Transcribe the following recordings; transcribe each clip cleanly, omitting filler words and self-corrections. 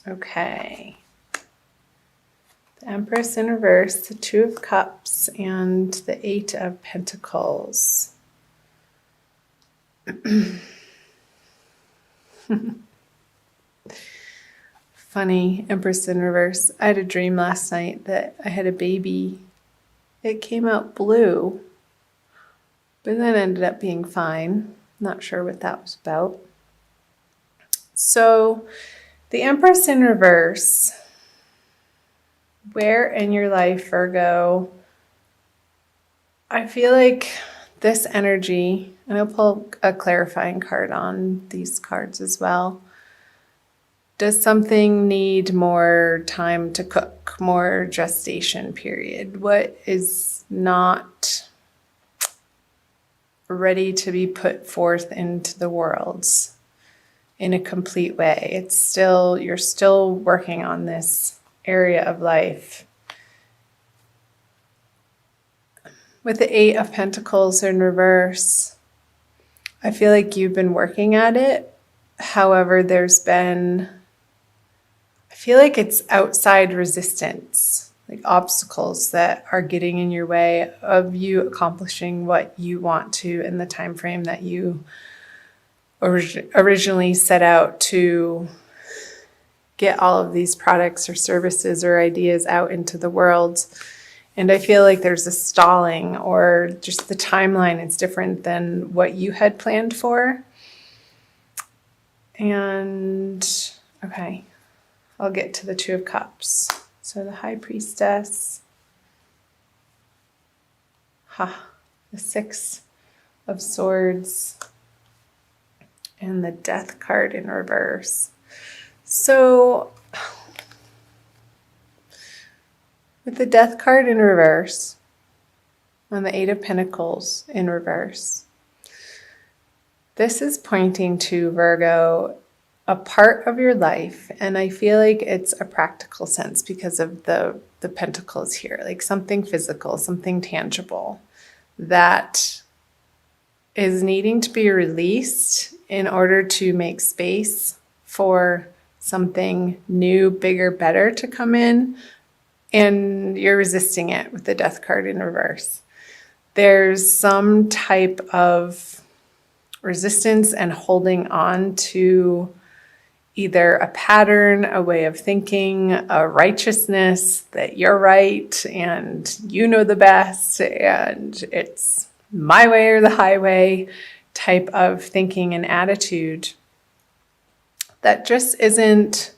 Okay. The Empress in reverse, the Two of Cups, and the Eight of Pentacles. Funny, Empress in reverse. I had a dream last night that I had a baby. It came out blue, but then ended up being fine. Not sure what that was about. So, the Empress in reverse. Where in your life, Virgo? I feel like this energy, and I'll pull a clarifying card on these cards as well. Does something need more time to cook, more gestation period? What is not ready to be put forth into the world in a complete way? It's still, you're still working on this area of life. With the Eight of Pentacles in reverse, I feel like you've been working at it. However, there's been, I feel like it's outside resistance, like obstacles that are getting in your way of you accomplishing what you want to in the time frame that you originally set out to get all of these products or services or ideas out into the world. And I feel like there's a stalling, or just the timeline is different than what you had planned for. And, okay, I'll get to the Two of Cups. So the High Priestess, the Six of Swords, and the Death card in reverse. So, with the Death card in reverse, and the Eight of Pentacles in reverse, this is pointing to, Virgo, a part of your life, and I feel like it's a practical sense because of the pentacles here, like something physical, something tangible that is needing to be released in order to make space for something new, bigger, better to come in, and you're resisting it with the Death card in reverse. There's some type of resistance and holding on to either a pattern, a way of thinking, a righteousness that you're right and you know the best and it's my way or the highway type of thinking and attitude that just isn't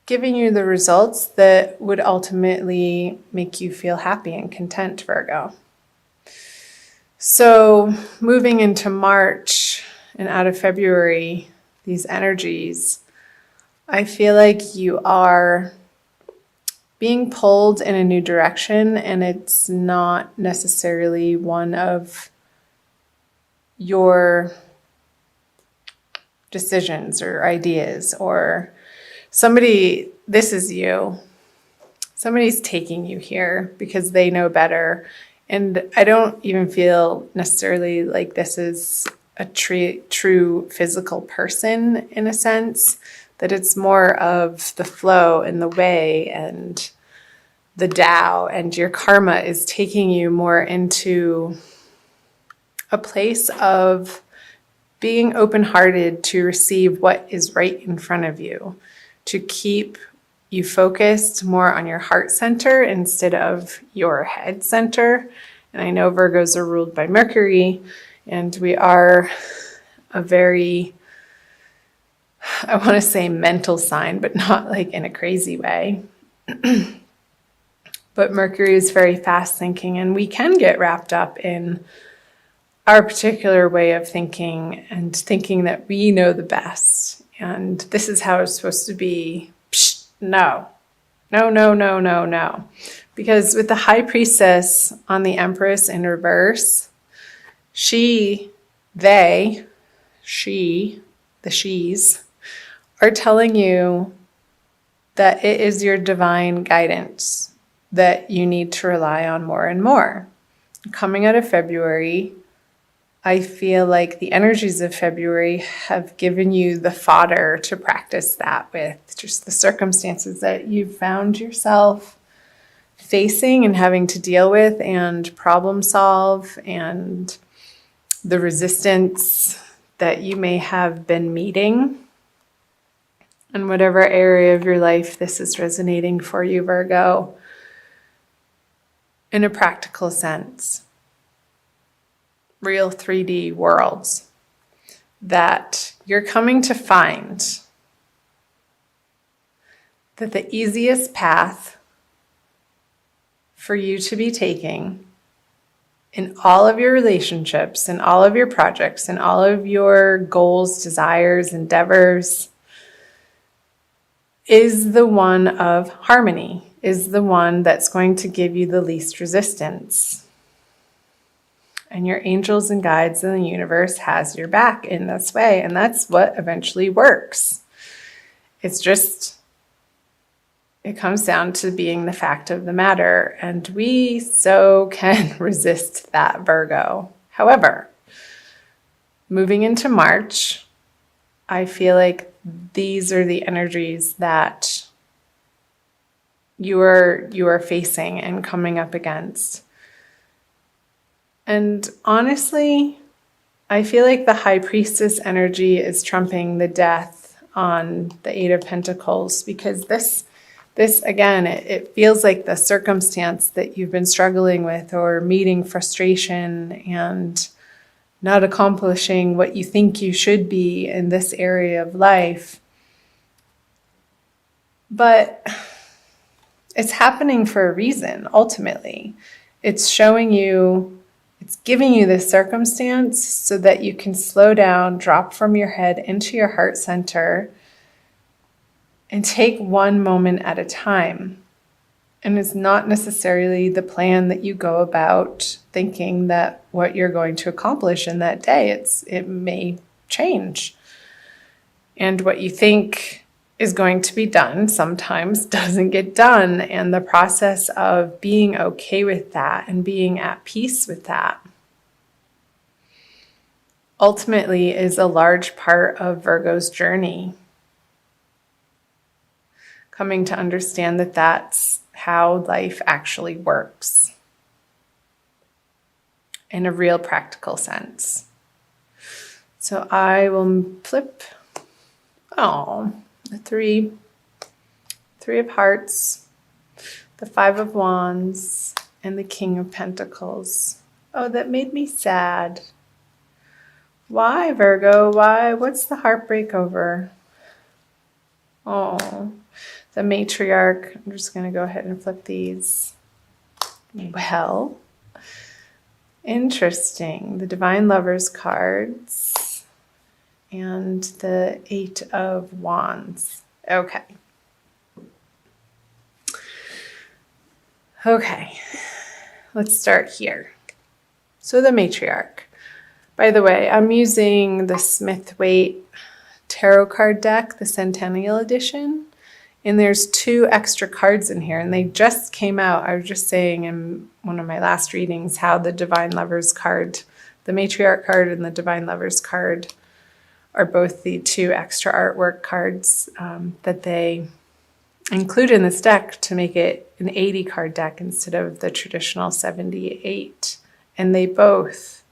giving you the results that would ultimately make you feel happy and content, Virgo. So moving into March and out of February, these energies, I feel like you are being pulled in a new direction, and it's not necessarily one of your decisions or ideas, or somebody, this is you. Somebody's taking you here because they know better. And I don't even feel necessarily like this is a true physical person in a sense, that it's more of the flow and the way and the Tao, and your karma is taking you more into a place of being open-hearted to receive what is right in front of you, to keep you focused more on your heart center instead of your head center. And I know Virgos are ruled by Mercury, and we are a very, I want to say mental sign, but not like in a crazy way. But Mercury is very fast thinking, and we can get wrapped up in our particular way of thinking and thinking that we know the best. And this is how it's supposed to be. Psh, no. Because with the High Priestess on the Empress in reverse, the she's are telling you that it is your divine guidance that you need to rely on more and more. Coming out of February, I feel like the energies of February have given you the fodder to practice that with, just the circumstances that you've found yourself facing and having to deal with and problem solve, and the resistance that you may have been meeting. In whatever area of your life this is resonating for you, Virgo, in a practical sense. Real 3D worlds that you're coming to find that the easiest path for you to be taking in all of your relationships, in all of your projects, in all of your goals, desires, endeavors, is the one of harmony, is the one that's going to give you the least resistance. And your angels and guides in the universe has your back in this way. And that's what eventually works. It's just, it comes down to being the fact of the matter. And we so can resist that, Virgo. However, moving into March, I feel like these are the energies that you are facing and coming up against. And honestly, I feel like the High Priestess energy is trumping the death on the Eight of Pentacles, because this again, it feels like the circumstance that you've been struggling with or meeting frustration and not accomplishing what you think you should be in this area of life. But it's happening for a reason, ultimately. It's showing you, it's giving you this circumstance so that you can slow down, drop from your head into your heart center, and take one moment at a time. And it's not necessarily the plan that you go about thinking that what you're going to accomplish in that day. It may change. And what you think is going to be done sometimes doesn't get done. And the process of being okay with that and being at peace with that ultimately is a large part of Virgo's journey. Coming to understand that that's how life actually works in a real practical sense. So I will flip, the three of hearts, the 5 of wands, and the King of Pentacles. Oh, that made me sad. Why, Virgo? Why? What's the heartbreak over? Oh, the matriarch. I'm just going to go ahead and flip these. Well, interesting. The Divine Lovers cards and the 8 of wands. Okay. Okay. Let's start here. So the matriarch. By the way, I'm using the Smith-Waite tarot card deck, the Centennial Edition. And there's 2 extra cards in here, and they just came out. I was just saying in one of my last readings how the Divine Lovers card, the Matriarch card and the Divine Lovers card are both the 2 extra artwork cards that they include in this deck to make it an 80 card deck instead of the traditional 78. And they both,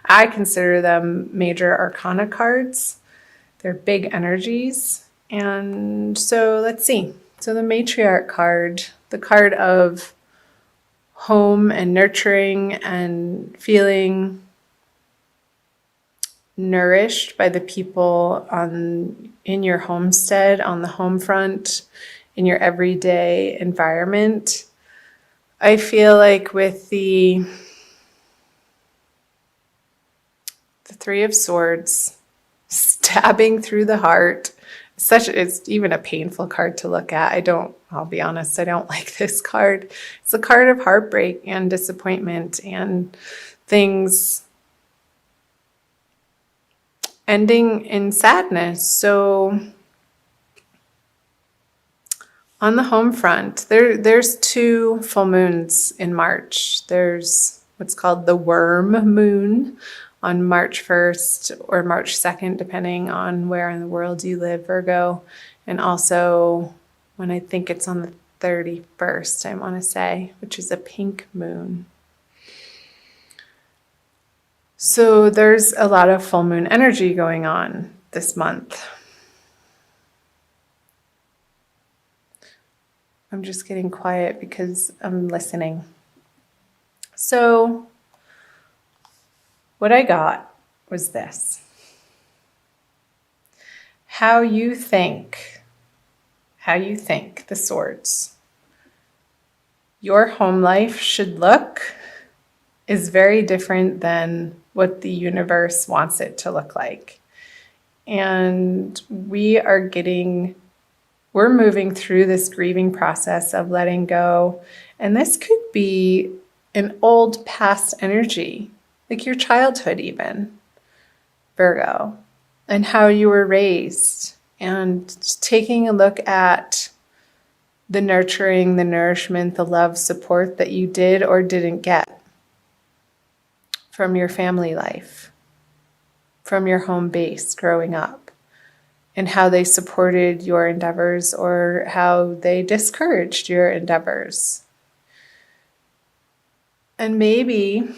I consider them major arcana cards. They're big energies. And so let's see. So the matriarch card, the card of home and nurturing and feeling nourished by the people in your homestead, on the home front, in your everyday environment. I feel like with the 3 of Swords stabbing through the heart, it's even a painful card to look at. I'll be honest, I don't like this card. It's a card of heartbreak and disappointment and things ending in sadness. So on the home front, there's 2 full moons in March. There's what's called the worm moon on March 1st or March 2nd, depending on where in the world you live, Virgo. And also when I think it's on the 31st, I want to say, which is a pink moon. So there's a lot of full moon energy going on this month. I'm just getting quiet because I'm listening. So what I got was this. How you think, the swords, your home life should look is very different than what the universe wants it to look like. And we're moving through this grieving process of letting go. And this could be an old past energy, like your childhood even, Virgo, and how you were raised, and taking a look at the nurturing, the nourishment, the love, support that you did or didn't get from your family life, from your home base growing up, and how they supported your endeavors or how they discouraged your endeavors. And maybe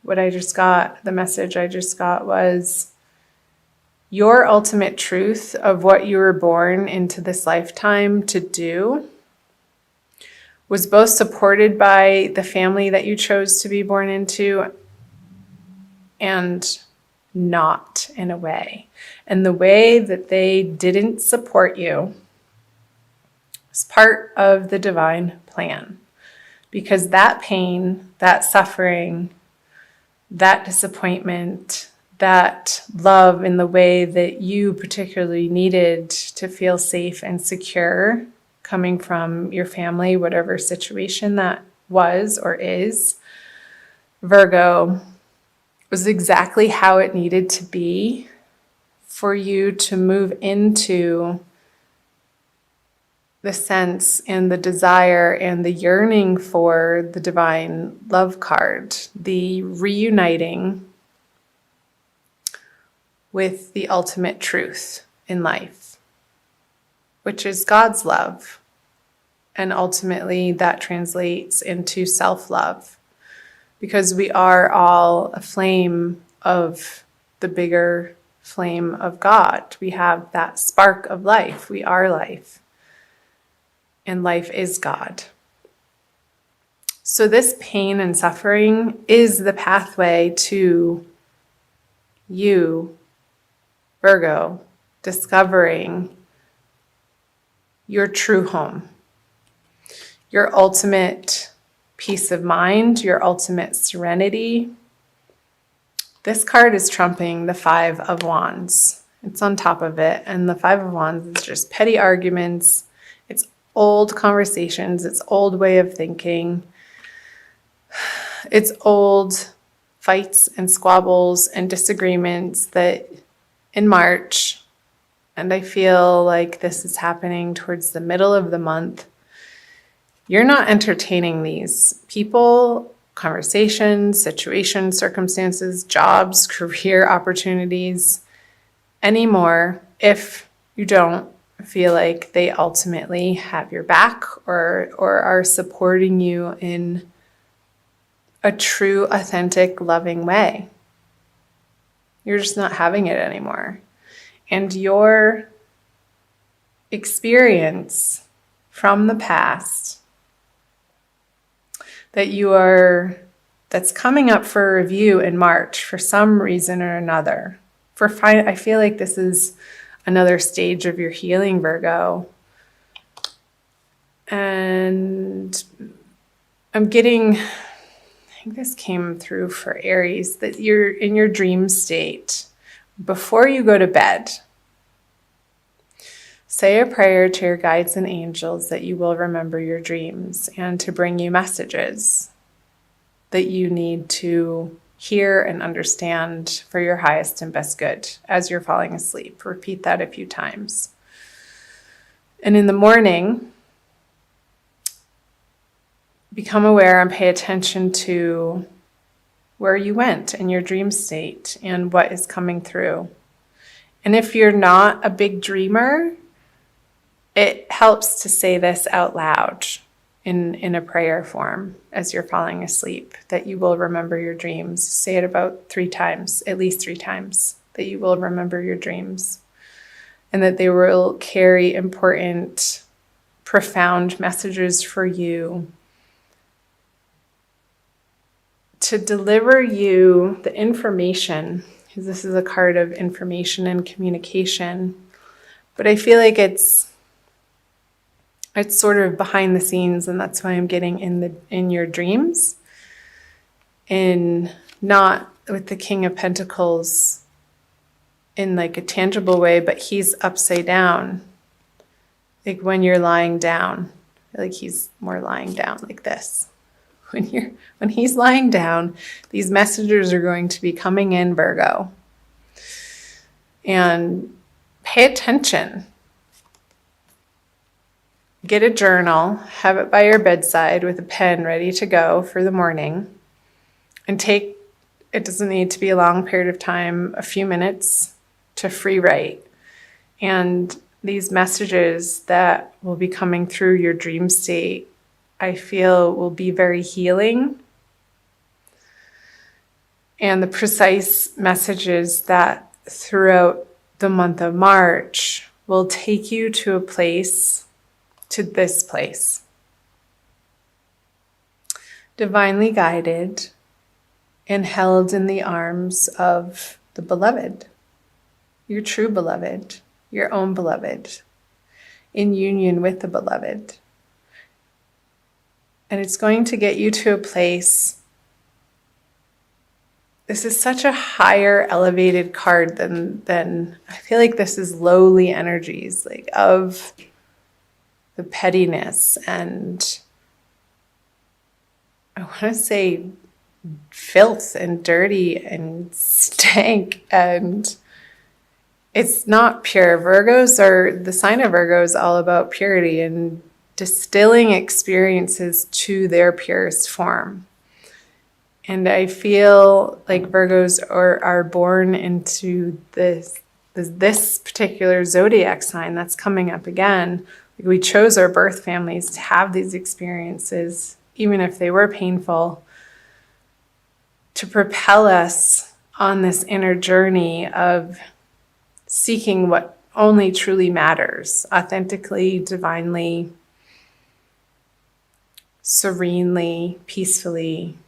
the message I just got was your ultimate truth of what you were born into this lifetime to do was both supported by the family that you chose to be born into and not, in a way. And the way that they didn't support you is part of the divine plan. Because that pain, that suffering, that disappointment, that love in the way that you particularly needed to feel safe and secure coming from your family, whatever situation that was or is, Virgo, was exactly how it needed to be for you to move into the sense and the desire and the yearning for the divine love card, the reuniting with the ultimate truth in life, which is God's love. And ultimately that translates into self-love, because we are all a flame of the bigger flame of God. We have that spark of life. We are life. And life is God. So this pain and suffering is the pathway to you, Virgo, discovering your true home, your ultimate peace of mind, your ultimate serenity. This card is trumping the Five of Wands. It's on top of it. And the Five of Wands is just petty arguments. It's old conversations. It's old way of thinking. It's old fights and squabbles and disagreements that in March, and I feel like this is happening towards the middle of the month, you're not entertaining these people, conversations, situations, circumstances, jobs, career opportunities anymore if you don't feel like they ultimately have your back or are supporting you in a true, authentic, loving way. You're just not having it anymore. And your experience from the past that's coming up for review in March for some reason or another. I feel like this is another stage of your healing, Virgo. And I think this came through for Aries, that you're in your dream state. Before you go to bed, say a prayer to your guides and angels that you will remember your dreams and to bring you messages that you need to hear and understand for your highest and best good as you're falling asleep. Repeat that a few times. And in the morning, become aware and pay attention to where you went in your dream state and what is coming through. And if you're not a big dreamer, it helps to say this out loud in a prayer form as you're falling asleep, that you will remember your dreams. Say it about 3 times, at least 3 times, that you will remember your dreams and that they will carry important, profound messages for you to deliver you the information, because this is a card of information and communication. But I feel like it's sort of behind the scenes, and that's why I'm getting in your dreams, and not with the King of Pentacles in like a tangible way, but he's upside down. Like when you're lying down, like he's more lying down like this. When he's lying down, these messages are going to be coming in, Virgo. And pay attention. Get a journal, have it by your bedside with a pen ready to go for the morning, and it doesn't need to be a long period of time, a few minutes to free write. And these messages that will be coming through your dream state, I feel will be very healing. And the precise messages that throughout the month of March will take you to this place. Divinely guided and held in the arms of the beloved, your true beloved, your own beloved, in union with the beloved. And it's going to get you to a place. This is such a higher elevated card than I feel like this is lowly energies, like of the pettiness and I want to say filth and dirty and stank, and it's not pure. The sign of Virgo is all about purity and distilling experiences to their purest form. And I feel like Virgos are born into this particular zodiac sign that's coming up again. We chose our birth families to have these experiences, even if they were painful, to propel us on this inner journey of seeking what only truly matters, authentically, divinely, serenely, peacefully,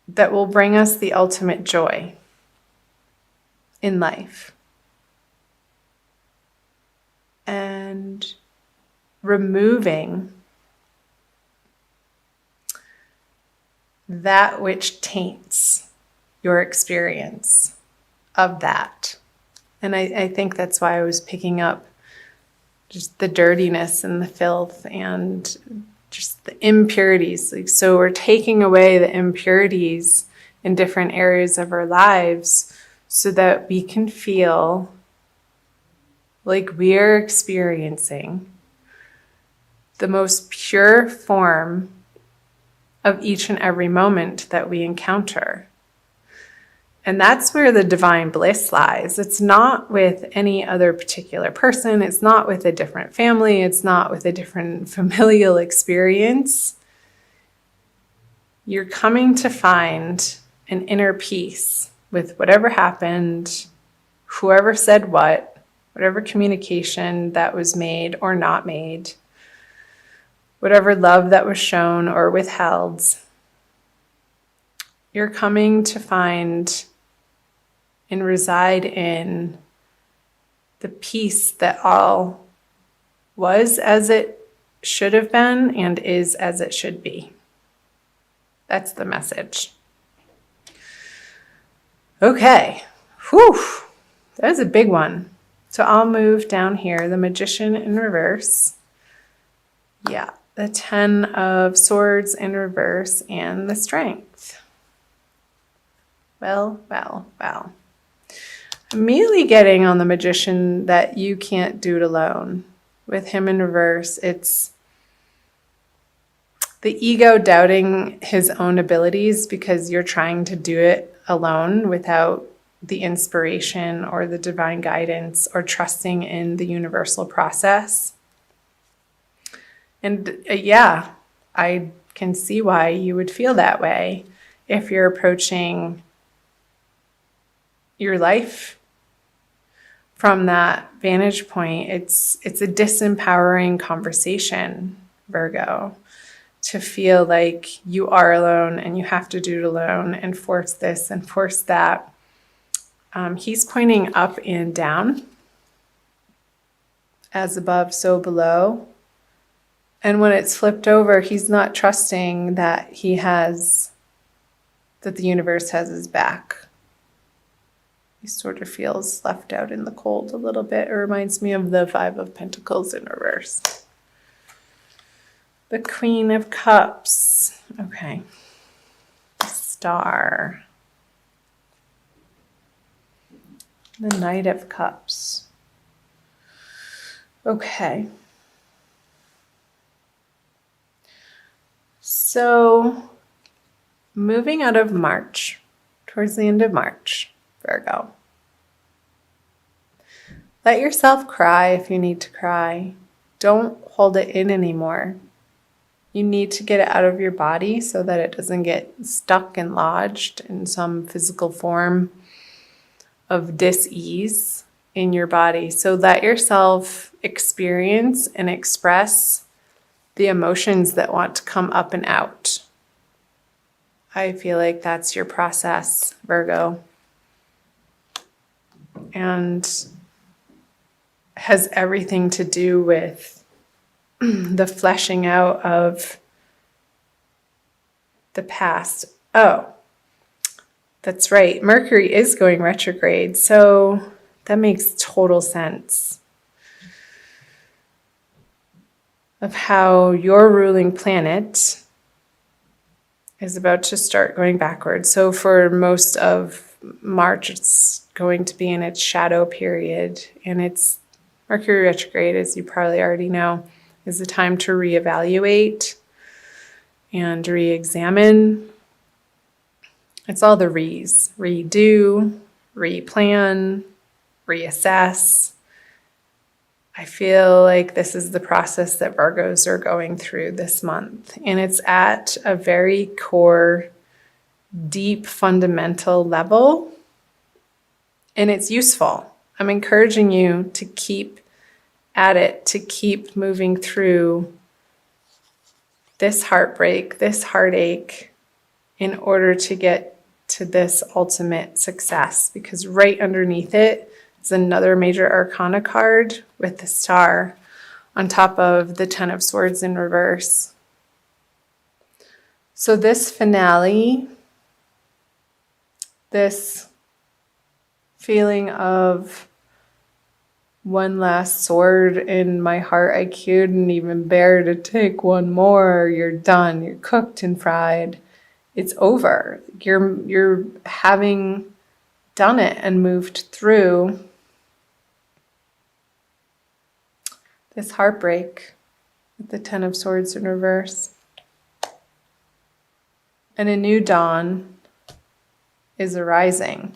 that will bring us the ultimate joy in life. And removing that which taints your experience of that. And I think that's why I was picking up just the dirtiness and the filth and just the impurities. So we're taking away the impurities in different areas of our lives so that we can feel like we are experiencing the most pure form of each and every moment that we encounter. And that's where the divine bliss lies. It's not with any other particular person. It's not with a different family. It's not with a different familial experience. You're coming to find an inner peace with whatever happened, whoever said what, whatever communication that was made or not made, whatever love that was shown or withheld. You're coming to find and reside in the peace that all was as it should have been and is as it should be. That's the message. Okay. Whew. That is a big one. So I'll move down here, the Magician in reverse. Yeah, the 10 of Swords in reverse and the Strength. Well. Immediately getting on the Magician that you can't do it alone. With him in reverse, it's the ego doubting his own abilities because you're trying to do it alone without the inspiration or the divine guidance or trusting in the universal process. And yeah, I can see why you would feel that way if you're approaching your life from that vantage point. It's a disempowering conversation, Virgo, to feel like you are alone and you have to do it alone and force this and force that. He's pointing up and down, as above, so below. And when it's flipped over, he's not trusting that that the universe has his back. He sort of feels left out in the cold a little bit. It reminds me of the Five of Pentacles in reverse. The Queen of Cups. Okay. Star. The Knight of Cups. Okay. So, moving out of March, towards the end of March, Virgo. Let yourself cry if you need to cry. Don't hold it in anymore. You need to get it out of your body so that it doesn't get stuck and lodged in some physical form of dis-ease in your body. So let yourself experience and express the emotions that want to come up and out. I feel like that's your process, Virgo. And has everything to do with the fleshing out of the past. Oh, that's right. Mercury is going retrograde, so that makes total sense of how your ruling planet is about to start going backwards. So for most of March, it's going to be in its shadow period, and it's Mercury retrograde, as you probably already know, is the time to reevaluate and re-examine. It's all the re's. Redo, replan, reassess. I feel like this is the process that Virgos are going through this month. And it's at a very core, deep, fundamental level. And it's useful. I'm encouraging you to keep at it, to keep moving through this heartbreak, this heartache, in order to get to this ultimate success. Because right underneath it is another major arcana card with the star on top of the Ten of Swords in reverse. So this finale, this feeling of one last sword in my heart, I couldn't even bear to take one more. You're done. You're cooked and fried. It's over. You're having done it and moved through this heartbreak with the Ten of Swords in reverse. And a new dawn is arising.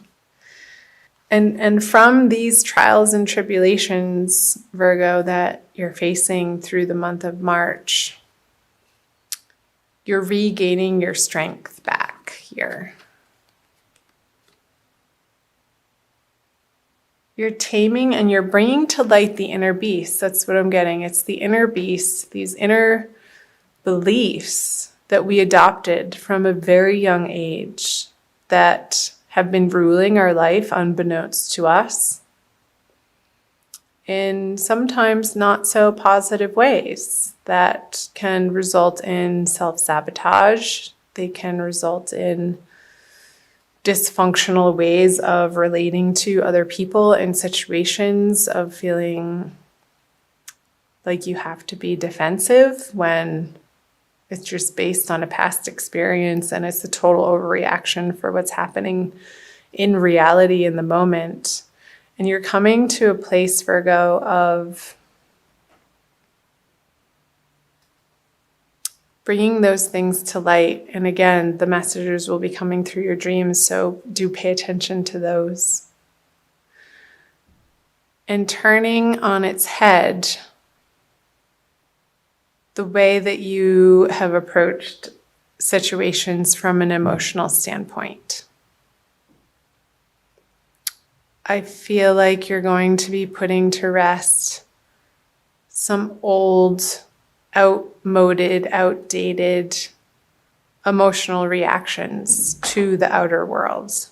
And from these trials and tribulations, Virgo, that you're facing through the month of March, you're regaining your strength back here. You're taming and you're bringing to light the inner beast. That's what I'm getting. It's the inner beast, these inner beliefs that we adopted from a very young age that have been ruling our life unbeknownst to us in sometimes not so positive ways that can result in self-sabotage. They can result in dysfunctional ways of relating to other people in situations, of feeling like you have to be defensive when it's just based on a past experience and it's a total overreaction for what's happening in reality in the moment. And you're coming to a place, Virgo, of bringing those things to light. And again, the messages will be coming through your dreams, so do pay attention to those. And turning on its head the way that you have approached situations from an emotional standpoint. I feel like you're going to be putting to rest some old, outmoded, outdated emotional reactions to the outer world.